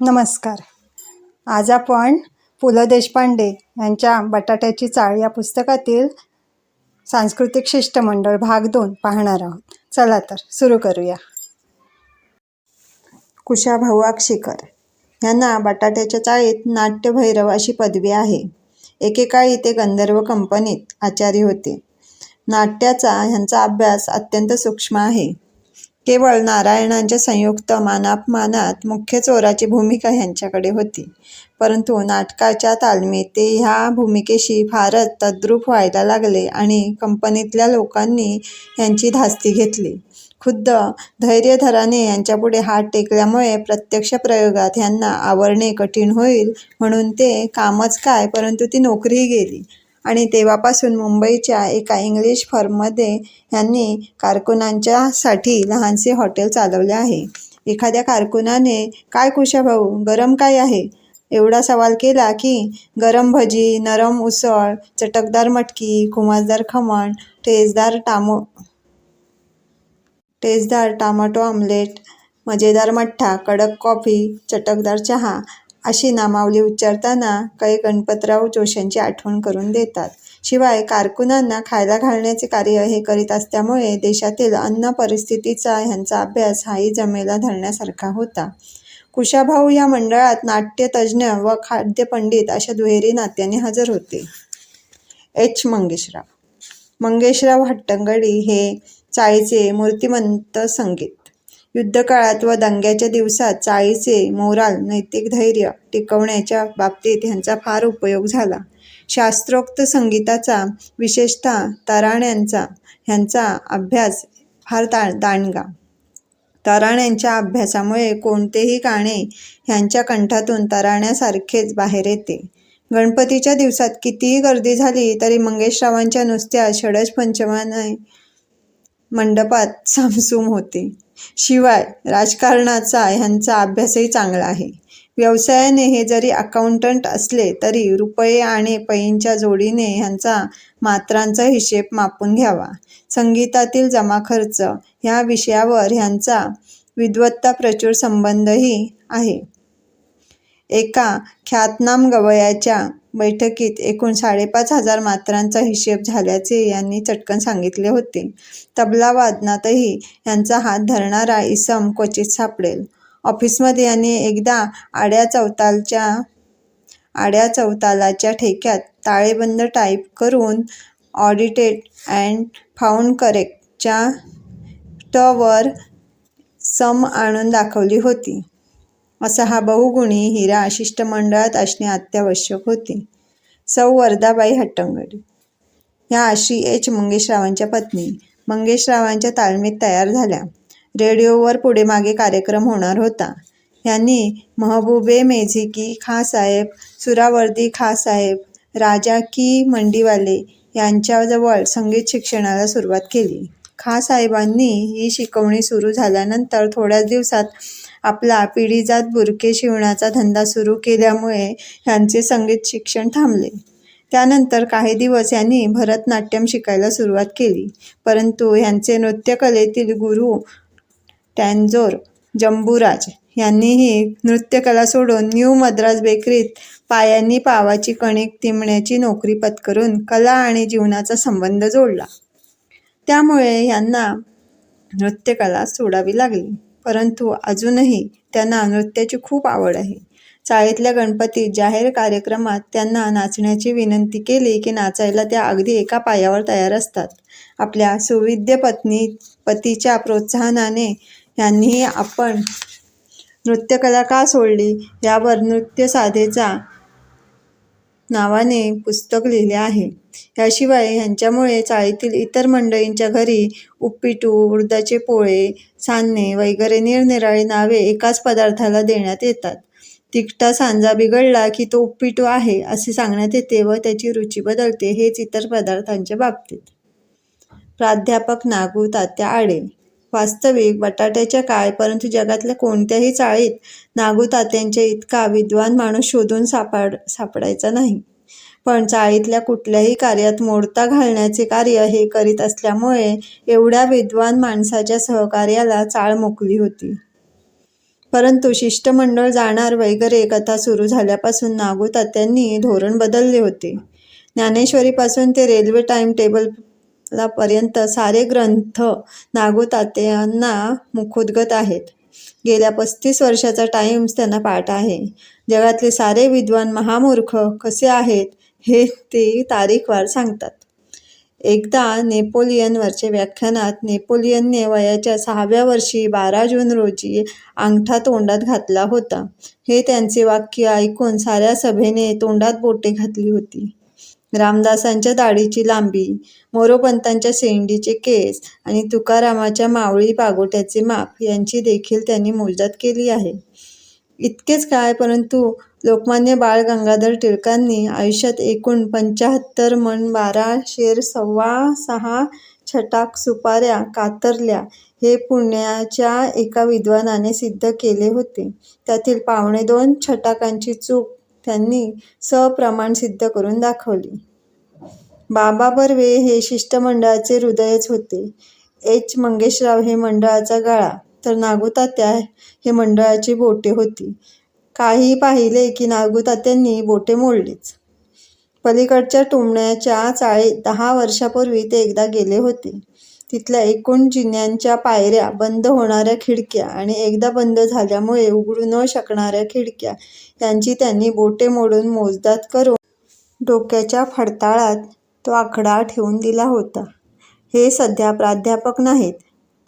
नमस्कार. आज आपण पु ल देशपांडे यांच्या बटाट्याची चाळ या पुस्तकातील सांस्कृतिक शिष्टमंडळ भाग 2 पाहणार आहोत. चला तर सुरू करूया. कुशाभाऊ अक्षीकर यांना बटाट्याच्या चाळीत नाट्यभैरव अशी पदवी आहे. एकेकाळी ते गंधर्व कंपनीत आचारी होते. नाट्याचा ह्यांचा अभ्यास अत्यंत सूक्ष्म आहे. केवळ नारायणांच्या संयुक्त मानापमानात मुख्य चोराची भूमिका ह्यांच्याकडे होती, परंतु नाटकाच्या तालमीत ते ह्या भूमिकेशी फारच तद्रूप व्हायला लागले आणि कंपनीतल्या लोकांनी ह्यांची धास्ती घेतली. खुद्द धैर्यधराने यांच्यापुढे हात टेकल्यामुळे प्रत्यक्ष प्रयोगात ह्यांना आवरणे कठीण होईल म्हणून ते कामच काय, परंतु ती नोकरीही गेली आणि तेव्हापासून मुंबईच्या एका इंग्लिश फर्ममध्ये ह्यांनी कारकुनांच्यासाठी लहानसे हॉटेल चालवले आहे. एखाद्या कारकुनाने "काय कुशाभाऊ, गरम काय आहे?" एवढा सवाल केला की गरम भजी, नरम उसळ, चटकदार मटकी, खुमासदार खमण, टेस्टदार टामॅटो ऑमलेट, मजेदार मठ्ठा, कडक कॉफी, चटकदार चहा अशी नामावली उच्चारताना कै गणपतराव जोशांची आठवण करून देतात. शिवाय कारकुनांना खायला घालण्याचे कार्य हे करीत असल्यामुळे देशातील अन्न परिस्थितीचा ह्यांचा अभ्यास हाही जमेला धरण्यासारखा होता. कुशाभाऊ या मंडळात नाट्यतज्ज्ञ व खाद्यपंडित अशा दुहेरी नात्याने हजर होते. एच. मंगेशराव हट्टंगडी हे चाळीचे मूर्तिमंत संगीत. युद्धकाळात व दंग्याच्या दिवसात चाळीचे मोराल नैतिक धैर्य टिकवण्याच्या बाबतीत ह्यांचा फार उपयोग झाला. शास्त्रोक्त संगीताचा, विशेषतः तराण्यांचा ह्यांचा अभ्यास फार दांडगा. तराण्यांच्या अभ्यासामुळे कोणतेही गाणे ह्यांच्या कंठातून तराण्यासारखेच बाहेर येते. गणपतीच्या दिवसात कितीही गर्दी झाली तरी मंगेशरावांच्या नुसत्या षड्जपंचमाने मंडपात सामसूम होते. शिवाय राजकारणाचा ह्यांचा अभ्यासही चांगला आहे. व्यवसायाने हे जरी अकाउंटंट असले तरी रुपये आणि पैंच्या जोडीने ह्यांचा मात्रांचा हिशेब मापून घ्यावा. संगीतातील जमाखर्च ह्या विषयावर ह्यांचा विद्वत्ताप्रचूर संबंधही आहे. एका ख्यातनाम गवयाच्या बैठकीत एकूण 5,500 मात्रांचा हिशेब झाल्याचे यांनी चटकन सांगितले होते. तबला वादनातही ह्यांचा हात धरणारा इसम क्वचित सापडेल. ऑफिसमध्ये यांनी एकदा आड्या चौतालाच्या ठेक्यात ताळेबंद टाईप करून ऑडिटेड अँड फाऊंड करेक्टच्या ट वर सम आणून दाखवली होती. असा हा बहुगुणी हिरा शिष्टमंडळात असणे अत्यावश्यक होते. सौ वरदाबाई हट्टंगडी ह्या श्री एच. मंगेशरावांच्या पत्नी मंगेशरावांच्या तालमीत तयार झाल्या. रेडिओवर पुढे मागे कार्यक्रम होणार होता. ह्यांनी महबूबे मेझी की खाँसाहेब, सुरावर्दी खाँसाहेब, राजा की मंडीवाले यांच्याजवळ संगीत शिक्षणाला सुरुवात केली. खाँसाहेबांनी ही शिकवणी सुरू झाल्यानंतर थोड्याच दिवसात आपला पिढीजात बुरके शिवण्याचा धंदा सुरू केल्यामुळे ह्यांचे संगीत शिक्षण थांबले. त्यानंतर काही दिवस यांनी भरतनाट्यम शिकायला सुरुवात केली, परंतु ह्यांचे नृत्यकलेतील गुरु टँजोर जंबूराज यांनीही नृत्यकला सोडून न्यू मद्रास बेकरीत पायांनी पावाची कणिक तिमण्याची नोकरी पत्करून कला आणि जीवनाचा संबंध जोडला. त्यामुळे ह्यांना नृत्यकला सोडावी लागली, परंतु अजूनही त्यांना नृत्याची खूप आवड आहे. चाळीतल्या गणपतीत जाहीर कार्यक्रमात त्यांना नाचण्याची विनंती केली की नाचायला त्या अगदी एका पायावर तयार असतात. आपल्या सुविद्य पतीच्या प्रोत्साहनाने ह्यांनीही आपण नृत्यकला का सोडली यावर नृत्यसाधेचा नावाने पुस्तक लिहिले आहे. याशिवाय ह्यांच्यामुळे चाळीतील इतर मंडळींच्या घरी उप्पीटू, उडदाचे पोळे, सान्ने वगैरे निरनिराळी नावे एकाच पदार्थाला देण्यात येतात. तिखटा सांजा बिघडला की तो उप्पीटू आहे असे सांगण्यात येते व त्याची रुची बदलते. हेच इतर पदार्थांच्या बाबतीत. प्राध्यापक नागू तात्या आडे वास्तविक बटाट्याच्या काय, परंतु जगातल्या कोणत्याही चाळीत नागू तात्यांच्या इतका विद्वान माणूस शोधून सापडायचा नाही. पण चाळीतल्या कुठल्याही कार्यात मोडता घालण्याचे कार्य हे करीत असल्यामुळे एवढ्या विद्वान माणसाच्या सहकार्याला चाळ मुकली होती. परंतु शिष्टमंडळ जाणार वगैरे कथा सुरू झाल्यापासून नागूतात्यांनी धोरण बदलले होते. ज्ञानेश्वरीपासून ते रेल्वे टाइम टेबलपर्यंत सारे ग्रंथ नागूतात्यांना मुखोद्गत आहेत. गेल्या 35 वर्षाचा टाइम्स त्यांना पाठ आहे. जगातले सारे विद्वान महामूर्ख कसे आहेत हे ते तारीखवार सांगतात. एकदा नेपोलियनवरच्या व्याख्यानात नेपोलियनने वयाच्या 6व्या वर्षी 12 जून रोजी अंगठा तोंडात घातला होता. हे त्यांचे वाक्य ऐकून साऱ्या सभेने तोंडात बोटे घातली होती. रामदासांच्या दाढीची लांबी, मोरोपंतांच्या शेंडीचे केस आणि तुकारामाच्या मावळी पागोट्याचे माप यांची देखील त्यांनी मोजदाद केली आहे. इतकेच काय, परंतु लोकमान्य बाळ गंगाधर टिळकांनी आयुष्यात एकूण 75 मण 12 शेर 6.25 छटाक सुपाऱ्या कातरल्या हे पुण्याच्या एका विद्वानाने सिद्ध केले होते. त्यातील 2.25 छटाकांची चूक त्यांनी सप्रमाण सिद्ध करून दाखवली. बाबा बर्वे हे शिष्टमंडळाचे हृदयच होते. एच. मंगेशराव हे मंडळाचा गळा, तर नागूतात्या हे मंडळाची बोटे होती. काही पाहिले की नागूतात्यांनी बोटे मोडलीच. पलीकडच्या टुमण्याच्या चाळीत 10 वर्षापूर्वी ते एकदा गेले होते. तिथल्या एकूण जिन्यांच्या पायऱ्या, बंद होणाऱ्या खिडक्या आणि एकदा बंद झाल्यामुळे उघडू न शकणाऱ्या खिडक्या यांची त्यांनी बोटे मोडून मोजदाद करून डोक्याच्या फडताळात तो आकडा ठेवून दिला होता. हे सध्या प्राध्यापक नाहीत,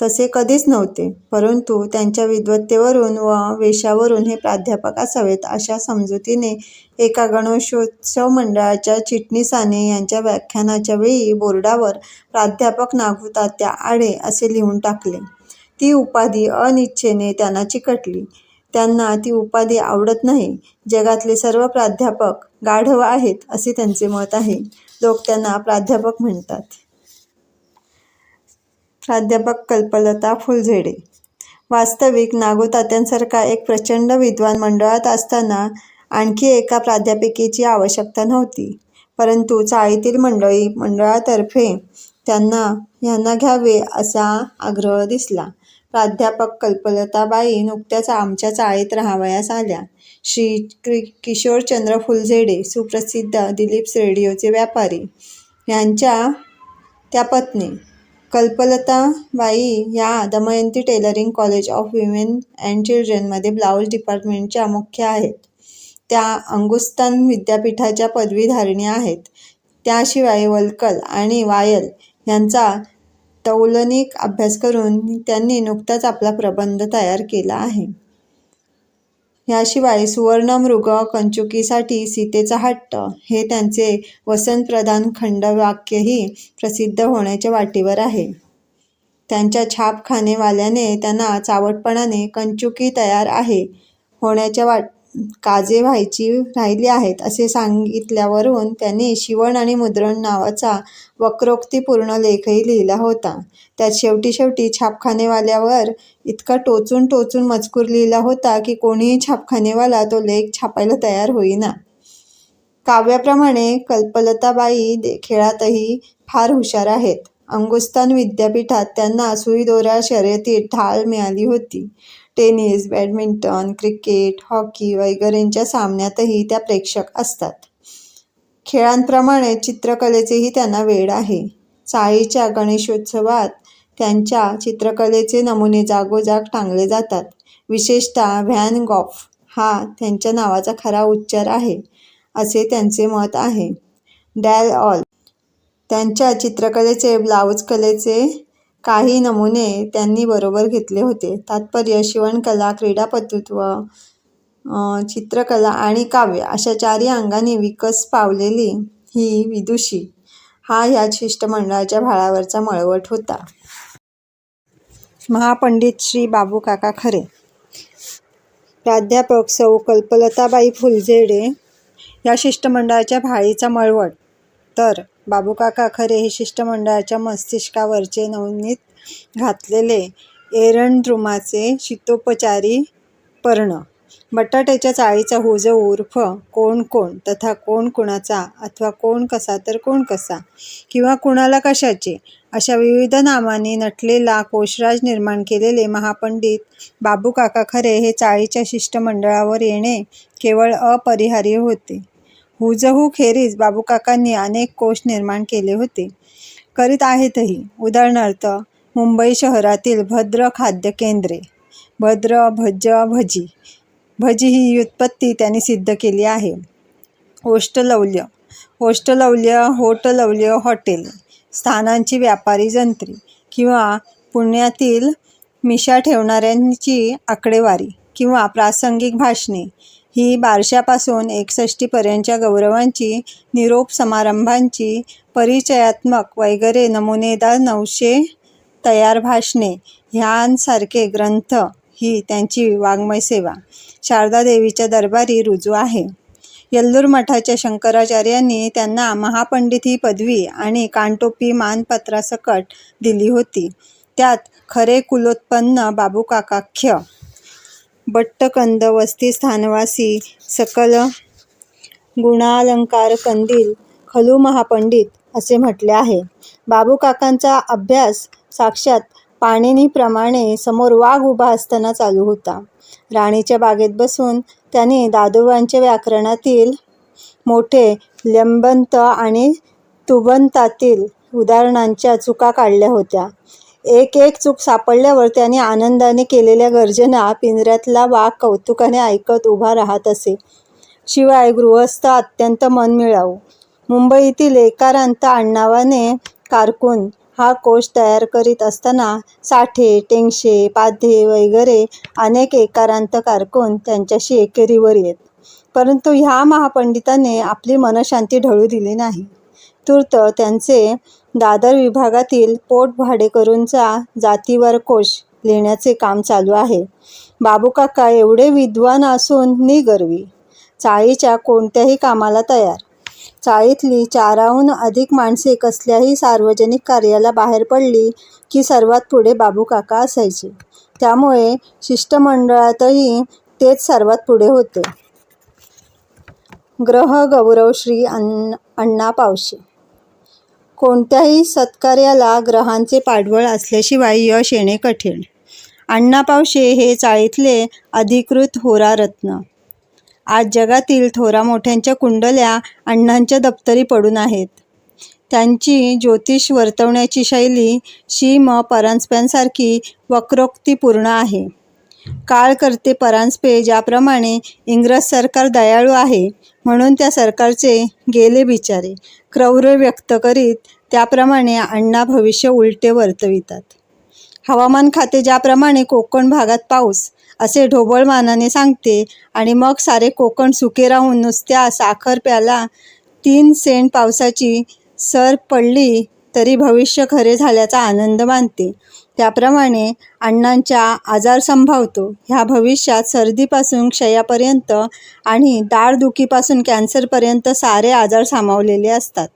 तसे कधीच नव्हते, परंतु त्यांच्या विद्वत्तेवरून व वेशावरून हे प्राध्यापक असावेत अशा समजुतीने एका गणेशोत्सव मंडळाच्या चिटणीसाने यांच्या व्याख्यानाच्या वेळी बोर्डावर प्राध्यापक नागूतात्या आडे असे लिहून टाकले. ती उपाधी अनिच्छेने त्यांना चिकटली. त्यांना ती उपाधी आवडत नाही. जगातले सर्व प्राध्यापक गाढव आहेत असे त्यांचे मत आहे. लोक त्यांना प्राध्यापक म्हणतात. प्राध्यापक कल्पलता फुलझेडे. वास्तविक नागूतात्यांसारखा एक प्रचंड विद्वान मंडळात असताना आणखी एका प्राध्यापिकेची आवश्यकता नव्हती. परंतु चाळीतील मंडळातर्फे यांना घ्यावे असा आग्रह दिसला. प्राध्यापक कल्पलताबाई नुकत्याच आमच्या चाळीत राहावयास आल्या. श्री किशोरचंद्र फुलझेडे, सुप्रसिद्ध दिलीप्स रेडिओचे व्यापारी, यांच्या त्या पत्नी. कल्पलताबाई या Damayanti tailoring college of women and चिल्ड्रनमध्ये blouse डिपार्टमेंटच्या मुख्य आहेत. त्या अंगुस्तान विद्यापीठाच्या पदवीधारिणी आहेत. त्याशिवाय वल्कल आणि वायल यांचा तौलनिक अभ्यास करून त्यांनी नुकताच आपला प्रबंध तयार केला आहे. याशिवाय सुवर्णमृग कंचुकीसाठी सीतेचा हट्ट हे त्यांचे वसंतप्रधान खंडवाक्यही प्रसिद्ध होण्याच्या वाटेवर आहे. त्यांच्या छापखानेवाल्याने त्यांना चावटपणाने कंचुकी तयार आहे होण्याच्या काजे व्हायची राहिली आहेत असे सांगितल्यावरून त्यांनी शिवण आणि मुद्रण नावाचा वक्रोक्तीपूर्ण लेखही लिहिला होता. त्यात शेवटी छापखानेवाल्यावर इतका टोचून मजकूर लिहिला होता की कोणीही छापखानेवाला तो लेख छापायला तयार होईना. काव्याप्रमाणे कल्पलताबाई खेळातही फार हुशार आहेत. अंगुस्तान विद्यापीठात त्यांना सुईदोरा शर्यतीत ढाल मिळाली होती. टेनिस, बॅडमिंटन, क्रिकेट, हॉकी वगैरेंच्या सामन्यातही त्या प्रेक्षक असतात. खेळांप्रमाणे चित्रकलेचेही त्यांना वेड आहे. चाळीच्या गणेशोत्सवात त्यांच्या चित्रकलेचे नमुने जागोजाग टांगले जातात. विशेषतः व्हॅन गॉफ हा त्यांच्या नावाचा खरा उच्चार आहे असे त्यांचे मत आहे. डॅल ऑल त्यांच्या चित्रकलेचे ब्लाऊज कलेचे काही नमुने त्यांनी बरोबर घेतले होते. तात्पर्य शिवणकला, क्रीडापटुत्व, चित्रकला आणि काव्य अशा 4 अंगांनी विकास पावलेली ही विदुषी हा ह्या शिष्टमंडळाच्या भाळावरचा मळवट होता. महापंडित श्री बाबूकाका खरे. प्राध्यापक सौ कल्पलताबाई फुलझेडे या शिष्टमंडळाच्या भाळीचा मळवट, तर बाबूकाका खरे हे शिष्टमंडळाच्या मस्तिष्कावरचे नवनीत घातलेले एरंडद्रुमाचे शीतोपचारी पर्ण. बटाट्याच्या चाळीचा हुज उर्फ कोण तथा कोण कुणाचा, अथवा कोण कसा तर कोण कसा, किंवा कुणाला कशाचे अशा विविध नामांनी नटलेला कोशराज निर्माण केलेले महापंडित बाबूकाका खरे हे चाळीच्या शिष्टमंडळावर येणे केवळ अपरिहार्य होते. हुजहू खेरीज बाबूकाकांनी अनेक कोश निर्माण केले होते, करीत आहेतही. उदाहरणार्थ मुंबई शहरातील भद्र खाद्य केंद्रे, भद्र, भज, भजी. भजी ही व्युत्पत्ती त्यांनी सिद्ध केली आहे. ओष्टलौल्य, ओष्टलौल्य, होटलौल्य, हॉटेल, स्थानांची व्यापारी जंत्री किंवा पुण्यातील मिशा ठेवणाऱ्यांची आकडेवारी किंवा प्रासंगिक भाषणे ही बारशापासून 61पर्यंतच्या गौरवांची, निरोप समारंभांची, परिचयात्मक वगैरे नमुनेदार 900 तयार भाषणे ह्यांसारखे ग्रंथ ही त्यांची वाङ्मय सेवा शारदादेवीच्या दरबारी रुजू आहे. येल्लूर मठाच्या शंकराचार्यांनी त्यांना महापंडित ही पदवी आणि कानटोपी मानपत्रासकट दिली होती. त्यात खरे कुलोत्पन्न बाबूकाकाख्य बट्टकंद वस्ती स्थानवासी सकल गुणालंकार कंदील खलू महापंडित असे म्हटले आहे. बाबूकाकांचा अभ्यास साक्षात पाणिनीप्रमाणे समोर वाघ उभा असताना चालू होता. राणीच्या बागेत बसून त्यांनी दादोबांच्या व्याकरणातील मोठे ल्यंबंत आणि तुबंतातील उदाहरणांच्या चुका काढल्या होत्या. एक एक चूक सापडल्यावर त्यांनी आनंदाने केलेल्या गर्जना पिंजऱ्यातला वाघ कौतुकाने ऐकत उभा राहत असे. शिवाय गृहस्थ अत्यंत मनमिळाऊ मुंबईतील एकारांत आडनावाने कारकून हा कोश तयार करीत असताना साठे, टेंगशे, पाध्ये वगैरे अनेक एकारांत कारकून त्यांच्याशी एकेरीवर येत. परंतु ह्या महापंडितांनी आपली मनशांती ढळू दिली नाही. तूर्त त्यांचे दादर विभागातील पोटभाडेकरूंचा जातीवार कोश लिहिण्याचे काम चालू आहे. बाबूकाका एवढे विद्वान असून निगर्वी, चाळीच्या कोणत्याही कामाला तयार. चाळीतली 4हून अधिक माणसे कसल्याही सार्वजनिक कार्याला बाहेर पडली की सर्वात पुढे बाबूकाका असायचे. त्यामुळे शिष्टमंडळातही तेच सर्वात पुढे होते. ग्रह गौरव श्री अण्णा पावशे. कोणत्याही सत्कार्याला ग्रहांचे पाठबळ असल्याशिवाय यश येणे कठीण. अण्णा पावशे हे चाळीतले अधिकृत होरारत्न. आज जगातील थोरामोठ्यांच्या कुंडल्या अण्णांच्या दप्तरी पडून आहेत. त्यांची ज्योतिष वर्तवण्याची शैली शि. म. परांजप्यांसारखी वक्रोक्तीपूर्ण आहे. काळ करते परांजपे ज्याप्रमाणे इंग्रज सरकार दयाळू आहे म्हणून त्या सरकारचे गेले बिचारे क्रौर्य व्यक्त करीत, त्याप्रमाणे अण्णा भविष्य उलटे वर्तवितात. हवामान खाते ज्याप्रमाणे कोकण भागात पाऊस असे ढोबळमानाने सांगते आणि मग सारे कोकण सुके राहून नुसत्या साखर प्याला 3 सेंट पावसाची सर पडली तरी भविष्य खरे झाल्याचा आनंद मानते, त्याप्रमाणे अण्णांच्या आजार संभावतो ह्या भविष्यात सर्दीपासून क्षयापर्यंत आणि दाढदुखीपासून कॅन्सरपर्यंत सारे आजार सामावलेले असतात.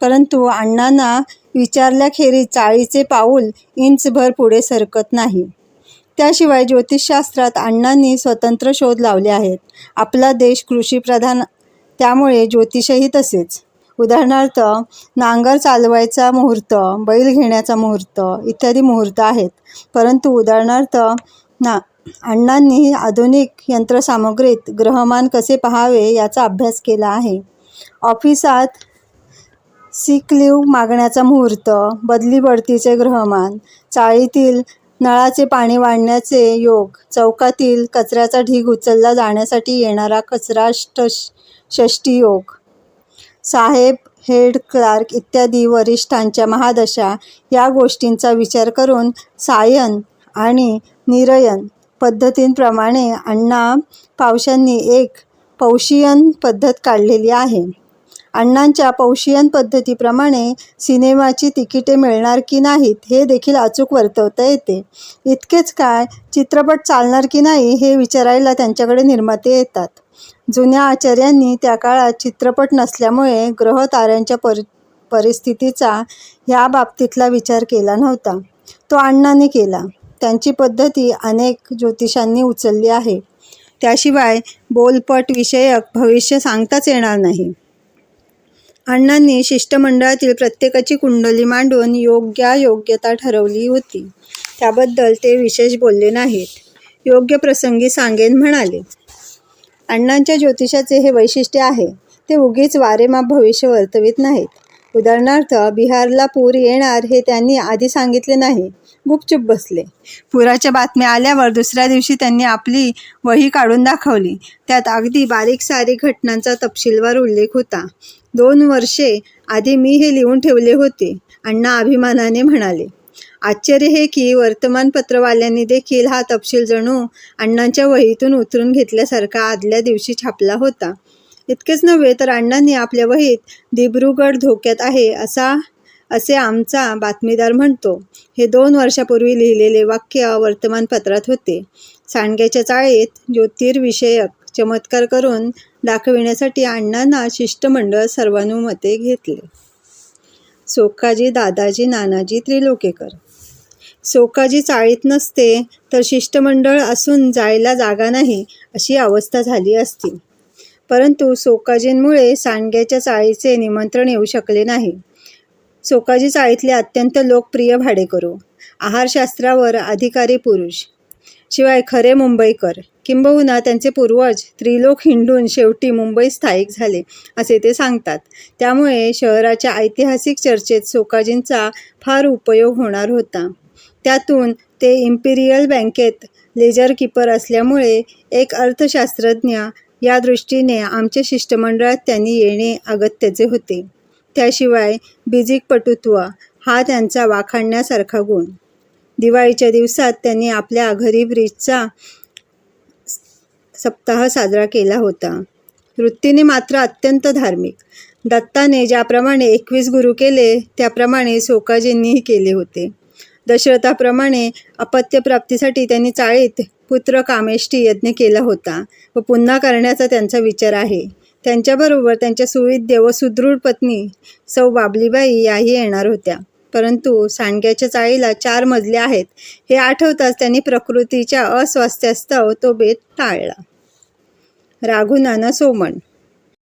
परंतु अण्णांना विचारल्याखेरीज चाळीचे पाऊल इंचभर पुढे सरकत नाही. त्याशिवाय ज्योतिषशास्त्रात अण्णांनी स्वतंत्र शोध लावले आहेत. आपला देश कृषीप्रधान, त्यामुळे ज्योतिषही तसेच. उदाहरणार्थ नांगर चालवायचा मुहूर्त, बैल घेण्याचा मुहूर्त इत्यादी मुहूर्त आहेत. परंतु उदाहरणार्थ अण्णांनी आधुनिक यंत्रसामुग्रीत ग्रहमान कसे पहावे याचा अभ्यास केला आहे. ऑफिसात सिक लीव्ह मागण्याचा मुहूर्त, बदली बढतीचे ग्रहमान, चाळीतील नळाचे पाणी वाढण्याचे योग, चौकातील कचऱ्याचा ढीग उचलला जाण्यासाठी येणारा कचराषष्ठी योग, साहेब, हेड क्लार्क इत्यादी वरिष्ठांच्या महादशा या गोष्टींचा विचार करून सायन आणि निरयन पद्धतींप्रमाणे अण्णा पावशांनी एक पौशियन पद्धत काढलेली आहे. अण्णांच्या पौशियन पद्धतीप्रमाणे सिनेमाची तिकिटे मिळणार की नाहीत हे देखील अचूक वर्तवता येते. इतकेच काय, चित्रपट चालणार की नाही हे विचारायला त्यांच्याकडे निर्माते येतात. जुन्या आचार्यांनी त्या काळात चित्रपट नसल्यामुळे ग्रह ताऱ्यांच्या परिस्थितीचा ह्या बाबतीतला विचार केला नव्हता. तो अण्णांनी केला. त्यांची पद्धती अनेक ज्योतिषांनी उचलली आहे. त्याशिवाय बोलपट विषयक भविष्य सांगताच येणार नाही. अण्णांनी शिष्टमंडळातील प्रत्येकाची कुंडली मांडून योग्यता ठरवली होती. त्याबद्दल ते विशेष बोलले नाहीत. योग्य प्रसंगी सांगेन म्हणाले. अण्णांच्या ज्योतिषाचे हे वैशिष्ट्य आहे. ते उगीच वारेमाप भविष्य वर्तवित नाहीत. उदाहरणार्थ, बिहारला पूर येणार हे त्यांनी आधी सांगितले नाही. गुपचूप बसले. पुराच्या बातम्या आल्यावर दुसऱ्या दिवशी त्यांनी आपली वही काढून दाखवली. त्यात अगदी बारीक-सारीक घटनांचा तपशीलवार उल्लेख होता. 2 वर्षे आधी मी हे लिहून ठेवले होते, अण्णा अभिमानाने म्हणाले. आश्चर्य हे की वर्तमानपत्रवाल्यांनी देखील हा तपशील जणू अण्णांच्या वहीतून उतरून घेतल्यासारखा आदल्या दिवशी छापला होता. इतकेच नव्हे तर अण्णांनी आपल्या वहीत दिब्रुगढ धोक्यात आहे असे आमचा बातमीदार म्हणतो, हे 2 वर्षापूर्वी लिहिलेले वाक्य वर्तमानपत्रात होते. सांडग्याच्या चाळीत ज्योतिर्विषयक चमत्कार करून दाखविण्यासाठी अण्णांना शिष्टमंडळ सर्वानुमते घेतले. सोकाजी, दादाजी, नानाजी, त्रिलोकेकर. सोकाजी चाळीत नसते तर शिष्टमंडळ असून जायला जागा नाही अशी अवस्था झाली असती. परंतु सोकाजींमुळे सांडग्याच्या चाळीचे निमंत्रण येऊ शकले नाही. सोकाजी चाळीतले अत्यंत लोकप्रिय भाडेकरू, आहारशास्त्रावर अधिकारी पुरुष, शिवाय खरे मुंबईकर, किंबहुना त्यांचे पूर्वज त्रिलोक हिंडून शेवटी मुंबईत स्थायिक झाले असे ते सांगतात. त्यामुळे शहराच्या ऐतिहासिक चर्चेत सोकाजींचा फार उपयोग होणार होता. त्यातून ते इम्पिरियल बँकेत लेजर कीपर असल्यामुळे एक अर्थशास्त्रज्ञ या दृष्टीने आमच्या शिष्टमंडळात त्यांनी येणे अगत्याचे होते. त्याशिवाय बिजिकपटुत्व हा त्यांचा वाखाणण्यासारखा गुण. दिवाळीच्या दिवसात त्यांनी आपल्या घरी ब्रिजचा सप्ताह साजरा केला होता. वृत्तीने मात्र अत्यंत धार्मिक. दत्ताने ज्याप्रमाणे 21 गुरु केले त्याप्रमाणे सोकाजींनीही केले होते. दशरथाप्रमाणे अपत्यप्राप्तीसाठी त्यांनी चाळीत पुत्रकामेष्टी यज्ञ केला होता व पुन्हा करण्याचा त्यांचा विचार आहे. त्यांच्याबरोबर त्यांच्या सुविद्य व सुदृढ पत्नी सौ बाबलीबाई याही येणार होत्या. परंतु सांडग्याच्या चाळीला 4 मजले आहेत हे आठवताच त्यांनी प्रकृतीच्या अस्वास्थ्यास्तव तो बेत टाळला. राघुनाना सोमण.